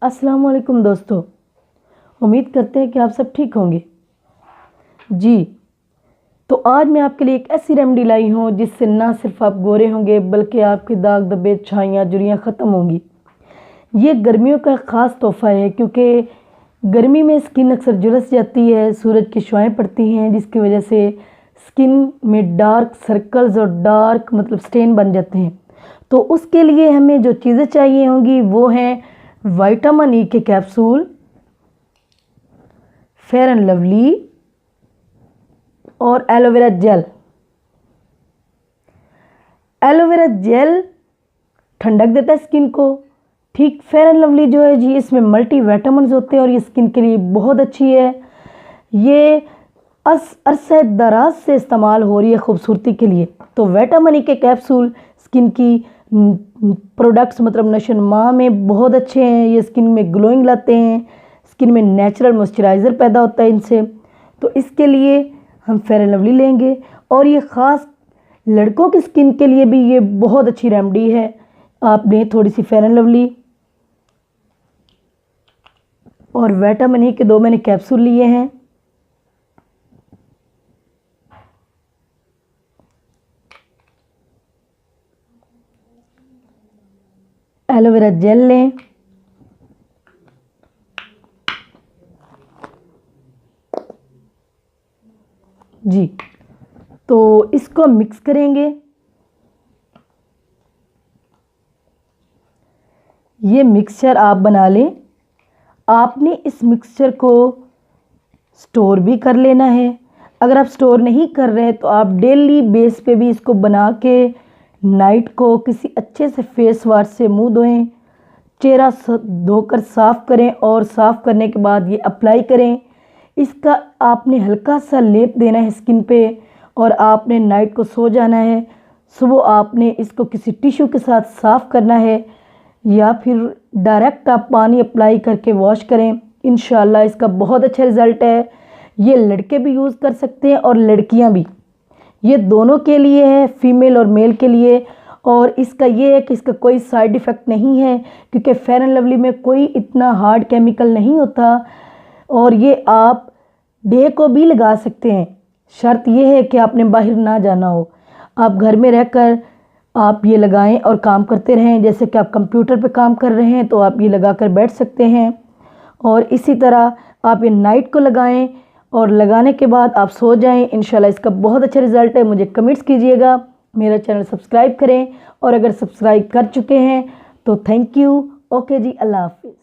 अस्सलाम वालेकुम दोस्तों। उम्मीद करते हैं कि आप सब ठीक होंगे। जी, तो आज मैं आपके लिए एक ऐसी रेमेडी लाई हूँ जिससे ना सिर्फ आप गोरे होंगे बल्कि आपके दाग धब्बे छाइयाँ झुर्रियाँ ख़त्म होंगी। ये गर्मियों का ख़ास तोहफ़ा है क्योंकि गर्मी में स्किन अक्सर झुलस जाती है, सूरज की शुआएं पड़ती हैं जिसकी वजह से स्किन में डार्क सर्कल्स और डार्क मतलब स्टेन बन जाते हैं। तो उसके लिए हमें जो चीज़ें चाहिए होंगी वो हैं विटामिन ई के कैप्सूल, फेयर एंड लवली और एलोवेरा जेल। एलोवेरा जेल ठंडक देता है स्किन को। ठीक, फेयर एंड लवली जो है जी, इसमें मल्टी विटामिन होते हैं और ये स्किन के लिए बहुत अच्छी है। ये अरसे दराज से इस्तेमाल हो रही है खूबसूरती के लिए। तो विटामिन ई के कैप्सूल स्किन की प्रोडक्ट्स मतलब नशोनुमा में बहुत अच्छे हैं। ये स्किन में ग्लोइंग लाते हैं, स्किन में नेचुरल मॉइस्चराइज़र पैदा होता है इनसे। तो इसके लिए हम फेयर एंड लवली लेंगे और ये ख़ास लड़कों की स्किन के लिए भी ये बहुत अच्छी रेमेडी है। आप लें थोड़ी सी फेयर एंड लवली और विटामिन ई के 2 मैंने कैप्सूल लिए हैं। एलोवेरा जेल लें, जी। तो इसको मिक्स करेंगे। ये मिक्सचर आप बना लें। आपने इस मिक्सचर को स्टोर भी कर लेना है। अगर आप स्टोर नहीं कर रहे हैं तो आप डेली बेस पे भी इसको बना के नाइट को किसी अच्छे से फेस वाश से मुंह धोएं, चेहरा धोकर साफ़ करें और साफ़ करने के बाद ये अप्लाई करें। इसका आपने हल्का सा लेप देना है स्किन पे और आपने नाइट को सो जाना है। सुबह आपने इसको किसी टिश्यू के साथ साफ़ करना है या फिर डायरेक्ट आप पानी अप्लाई करके वॉश करें। इंशाल्लाह इसका बहुत अच्छा रिज़ल्ट है। ये लड़के भी यूज़ कर सकते हैं और लड़कियां भी, ये दोनों के लिए है, फीमेल और मेल के लिए। और इसका ये है कि इसका कोई साइड इफ़ेक्ट नहीं है क्योंकि फेयर एंड लवली में कोई इतना हार्ड केमिकल नहीं होता और ये आप डे को भी लगा सकते हैं। शर्त यह है कि आपने बाहर ना जाना हो, आप घर में रहकर आप ये लगाएं और काम करते रहें। जैसे कि आप कंप्यूटर पे काम कर रहे हैं तो आप ये लगा कर बैठ सकते हैं और इसी तरह आप ये नाइट को लगाएं और लगाने के बाद आप सो जाएं। इंशाल्लाह इसका बहुत अच्छा रिज़ल्ट है। मुझे कमेंट्स कीजिएगा, मेरा चैनल सब्सक्राइब करें और अगर सब्सक्राइब कर चुके हैं तो थैंक यू। ओके जी, अल्लाह हाफिज़।